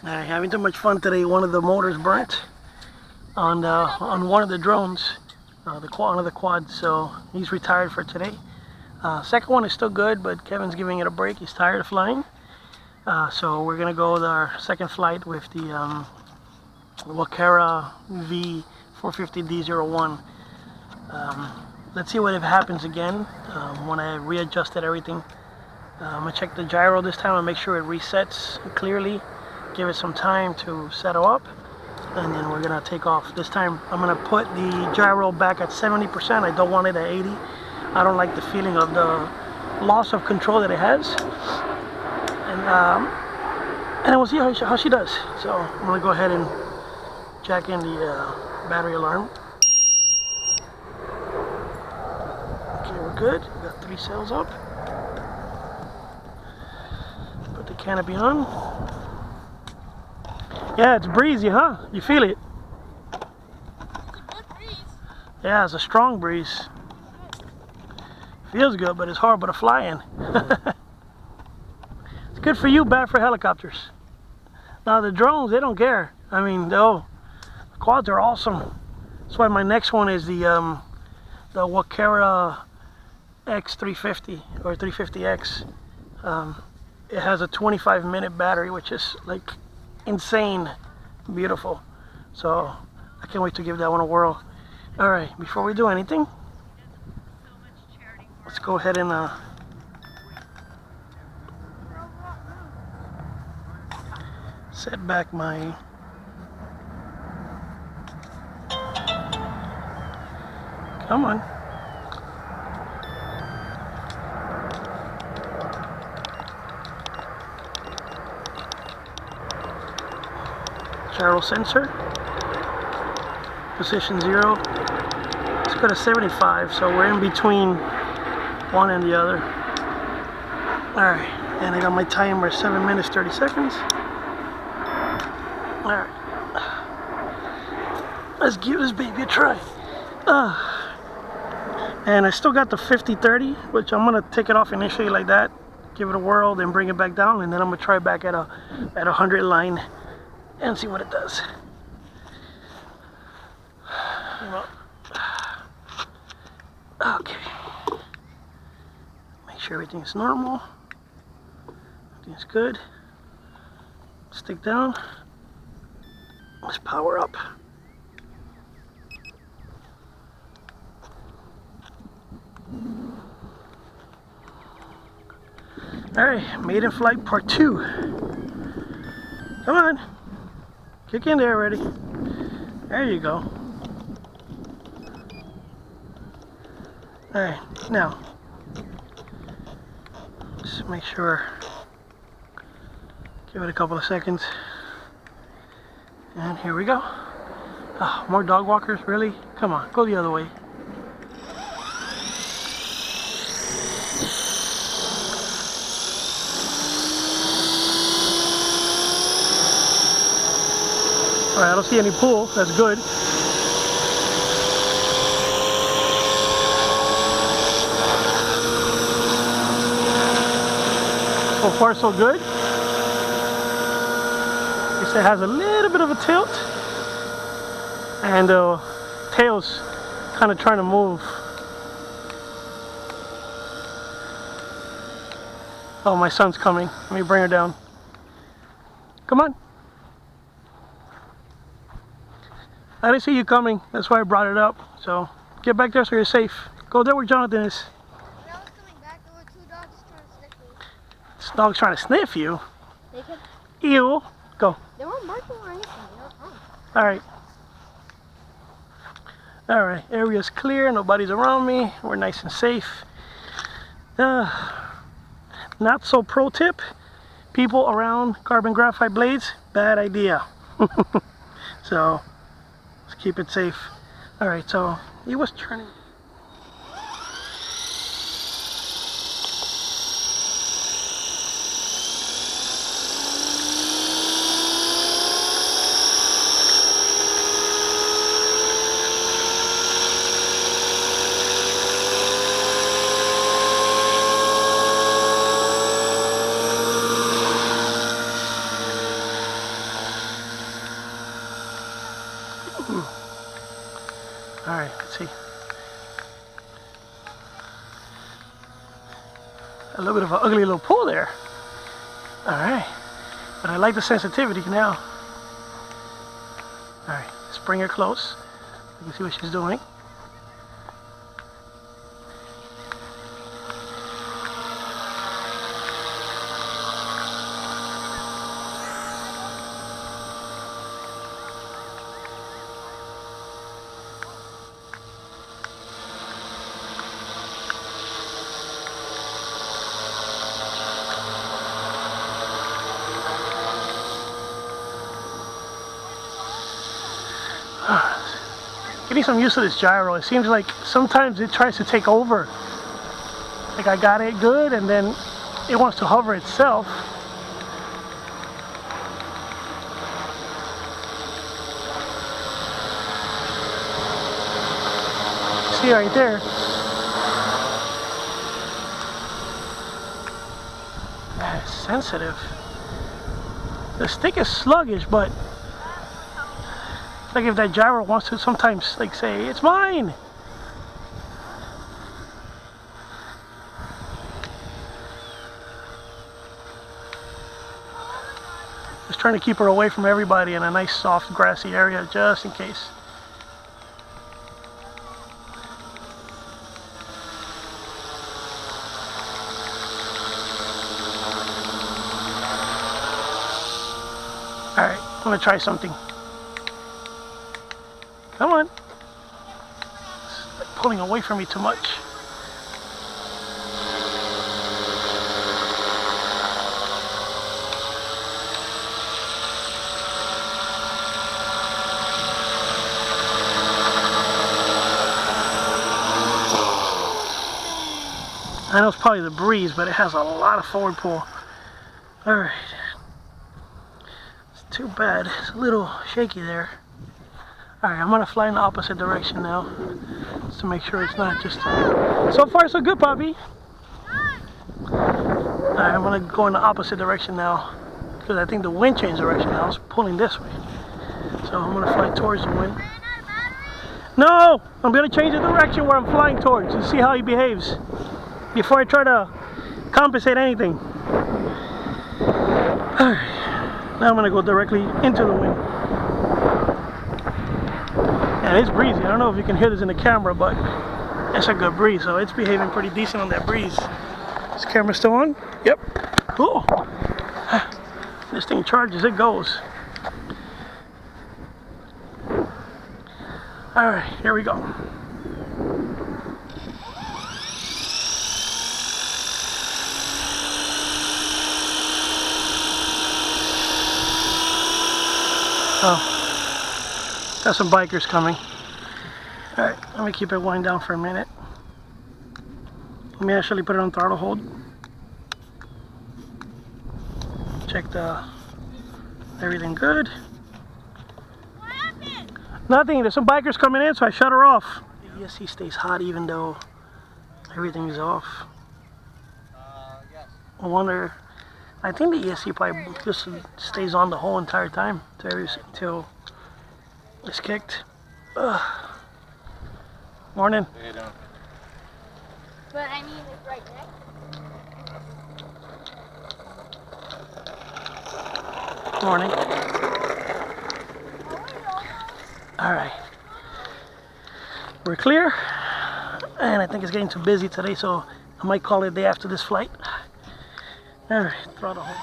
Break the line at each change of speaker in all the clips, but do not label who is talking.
Alright, having too much fun today. One of the motors burnt on one of the drones, one of the quads, so he's retired for today. Second one is still good, but Kevin's giving it a break. He's tired of flying. So we're gonna go with our second flight with the Walkera V450D01. Let's see what if happens again when I readjusted everything. I'm gonna check the gyro this time and make sure it resets clearly. Give it some time to settle up, and then we're gonna take off. This time I'm gonna put the gyro back at 70%. I don't want it at 80. I don't like the feeling of the loss of control that it has. And we'll see how she does. So I'm gonna go ahead and jack in the battery alarm. Okay, we're good. We got 3 cells up. Put the canopy on. Yeah, it's breezy, huh? You feel it?
It's a good breeze.
Yeah, it's a strong breeze. Feels good, but it's horrible to fly in. It's good for you, bad for helicopters. Now the drones, they don't care. I mean, the quads are awesome. That's why my next one is the Walkera X350 or 350X. It has a 25-minute battery, which is like insane beautiful. So I can't wait to give that one a whirl. All right, before we do anything, let's go ahead and set back my come on. Gyro sensor, position 0. Let's go to 75, so we're in between one and the other. Alright, and I got my timer 7 minutes 30 seconds. Alright, let's give this baby a try. And I still got the 50-30, which I'm gonna take it off initially like that, give it a whirl, then bring it back down, and then I'm gonna try back at a 100 line and see what it does. Okay. Make sure everything's normal. Everything's good. Stick down. Let's power up. Alright, Maiden flight part 2. Come on. Kick in there already. There you go. Alright, now just make sure, give it a couple of seconds, and here we go. Oh, more dog walkers, really? Come on, go the other way. Alright, I don't see any pull, that's good. So far so good. I guess it has a little bit of a tilt, and tail's kind of trying to move. Oh, my son's coming. Let me bring her down. Come on. I didn't see you coming. That's why I brought it up. So get back there so you're safe. Go there where Jonathan is.
When I was coming back, there were 2 dogs trying to sniff me.
This dog's trying to sniff you.
They could.
Ew. Go.
They weren't barking or anything. They were fine.
Alright. Alright. Area's clear. Nobody's around me. We're nice and safe. Not so pro tip. People around carbon graphite blades. Bad idea. So let's keep it safe. Alright, so he was turning. Alright, let's see. A little bit of an ugly little pull there. Alright. But I like the sensitivity now. Alright, let's bring her close. You can see what she's doing. Getting some use to this gyro. It seems like sometimes it tries to take over. Like I got it good and then it wants to hover itself. See right there. That's sensitive. The stick is sluggish, but like if that gyro wants to sometimes like say, it's mine. Just trying to keep her away from everybody in a nice soft grassy area just in case. Alright, I'm gonna try something. Come on. It's like pulling away from me too much. I know it's probably the breeze, but it has a lot of forward pull. Alright. It's too bad. It's a little shaky there. Alright, I'm gonna fly in the opposite direction now, just to make sure it's not just... So far so good, Poppy. Alright, I'm gonna go in the opposite direction now, because I think the wind changed direction now. It's pulling this way. So I'm gonna fly towards the wind. No! I'm gonna change the direction where I'm flying towards and see how he behaves before I try to compensate anything. Alright, now I'm gonna go directly into the wind. And it's breezy. I don't know if you can hear this in the camera, but it's a good breeze, so it's behaving pretty decent on that breeze. Is the camera still on? Yep. Cool. This thing charges, it goes. Alright, here we go. Oh. Got some bikers coming. Alright, let me keep it wind down for a minute. Let me actually put it on throttle hold. Check everything good.
What happened?
Nothing, there's some bikers coming in, so I shut her off. The ESC stays hot even though everything is off.
Yes.
I wonder, I think the ESC probably just stays on the whole entire time until it's kicked. Ugh. Morning.
But I mean, it's right next.
Morning. Alright. We're clear. And I think it's getting too busy today, so I might call it a day after this flight. Alright, throttle hold.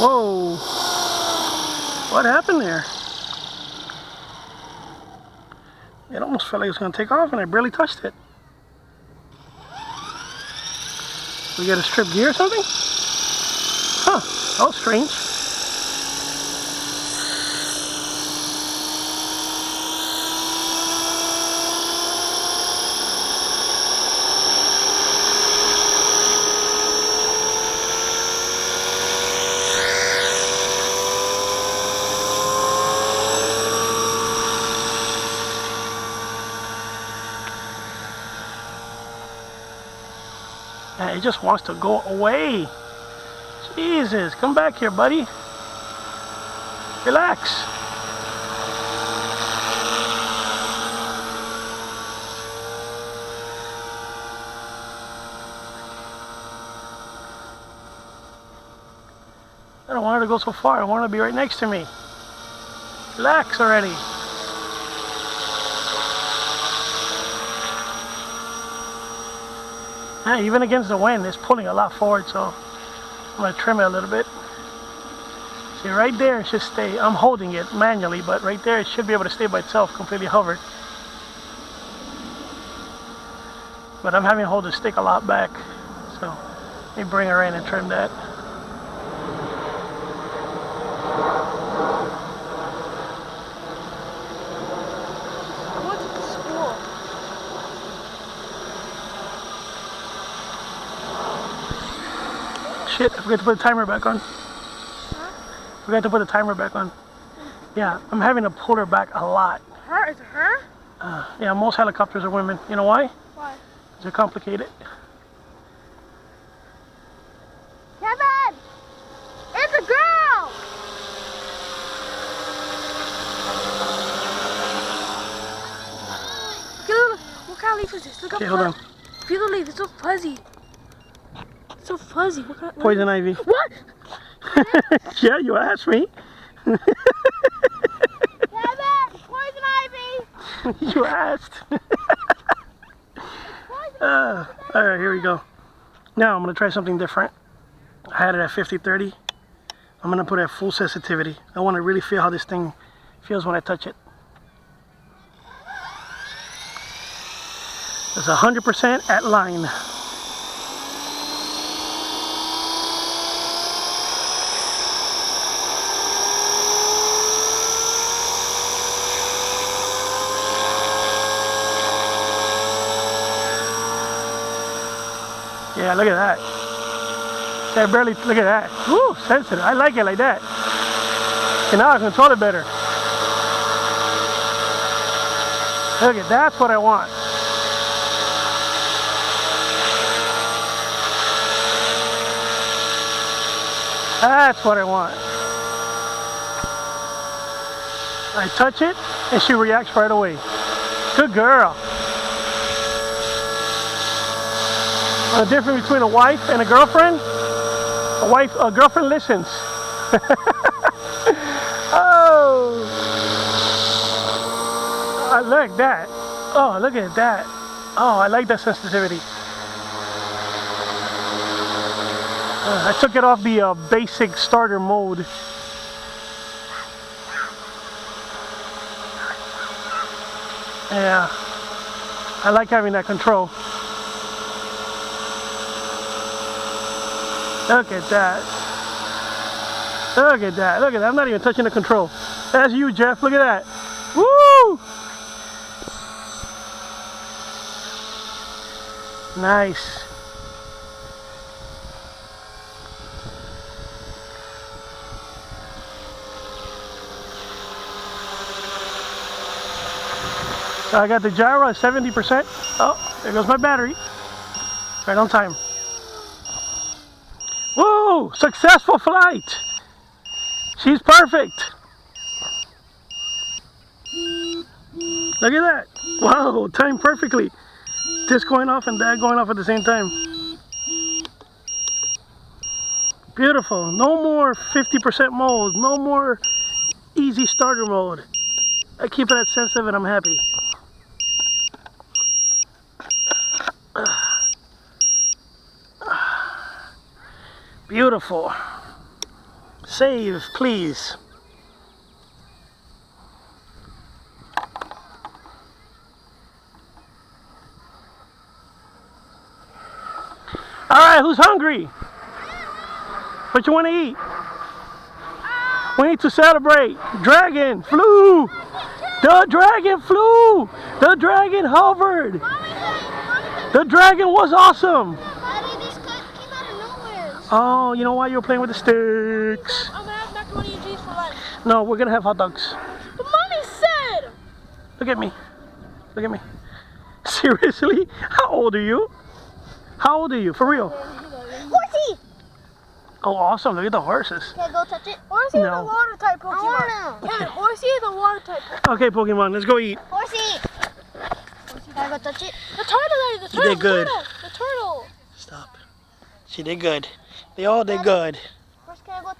Whoa. What happened there? It almost felt like it was going to take off and I barely touched it. We got a strip gear or something? Huh, that was strange. It just wants to go away. Jesus, come back here, buddy. Relax. I don't want her to go so far. I want her to be right next to me. Relax already. Yeah, even against the wind, it's pulling a lot forward, so I'm going to trim it a little bit. See, right there it should stay. I'm holding it manually, but right there it should be able to stay by itself, completely hovered. But I'm having to hold the stick a lot back, so let me bring her in and trim that.
What's the spool?
Shit, I forgot to put the timer back on.
Huh?
Forgot to put the timer back on. Yeah, I'm having to pull her back a lot.
Her? Is it her?
Yeah, most helicopters are women. You know why?
Why?
They're complicated.
Kevin! It's a girl! Look, what kind of leaf is this? Look how
Okay, hold on.
feel the leaf, it's so fuzzy. It's so fuzzy. What kind of,
Poison ivy.
What?
Yeah, you asked me.
Kevin! Poison ivy!
You asked. Alright, here we go. Now I'm going to try something different. I had it at 50-30. I'm going to put it at full sensitivity. I want to really feel how this thing feels when I touch it. It's 100% at line. Yeah, look at that. I barely, look at that. Woo, sensitive. I like it like that. And now I control it better. Look at, that's what I want. That's what I want. I touch it and she reacts right away. Good girl. The difference between a wife and a girlfriend? A girlfriend listens. Oh! I like that. Oh, look at that. Oh, I like that sensitivity. I took it off the basic starter mode. Yeah. I like having that control. Look at that. Look at that. Look at that. I'm not even touching the control. That's you, Jeff. Look at that. Woo! Nice. So I got the gyro at 70%. Oh, there goes my battery. Right on time. Woo! Successful flight! She's perfect! Look at that! Wow, timed perfectly! This going off and that going off at the same time. Beautiful. No more 50% mode. No more easy starter mode. I keep it at sensitive and I'm happy. Beautiful. Save, please. All right, who's hungry? What you want to eat? We need to celebrate. Dragon flew. The dragon flew. The dragon hovered. The dragon was awesome. Oh, you know why you were playing with the sticks?
I'm gonna have macaroni and cheese for lunch.
No, we're gonna have hot dogs.
But Mommy said!
Look at me. Look at me. Seriously? How old are you? How old are you? For real?
Horsey!
Oh, awesome. Look at the horses.
Can I go touch it? Horsey
No.
the water type Pokemon. Kevin, Horsey the water type Pokemon.
Okay, Pokemon, let's go eat.
Horsey! Can I go touch it? The turtle, Daddy, the
You did good.
The turtle.
Stop. She did good. They all did good.